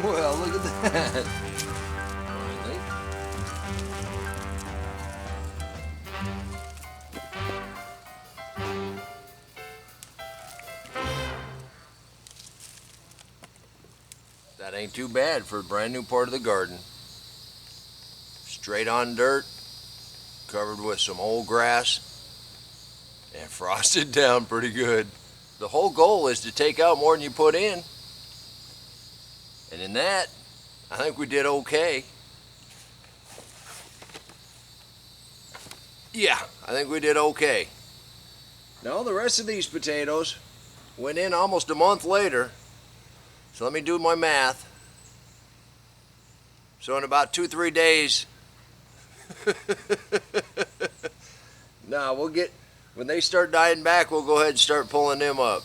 Well, look at that. Finally. That ain't too bad for a brand new part of the garden. Straight on dirt, covered with some old grass, and frosted down pretty good. The whole goal is to take out more than you put in. And in that, I think we did okay. Yeah, I think we did okay. Now the rest of these potatoes went in almost a month later. So let me do my math. So in about 2-3 days, now we'll get, when they start dying back, we'll go ahead and start pulling them up.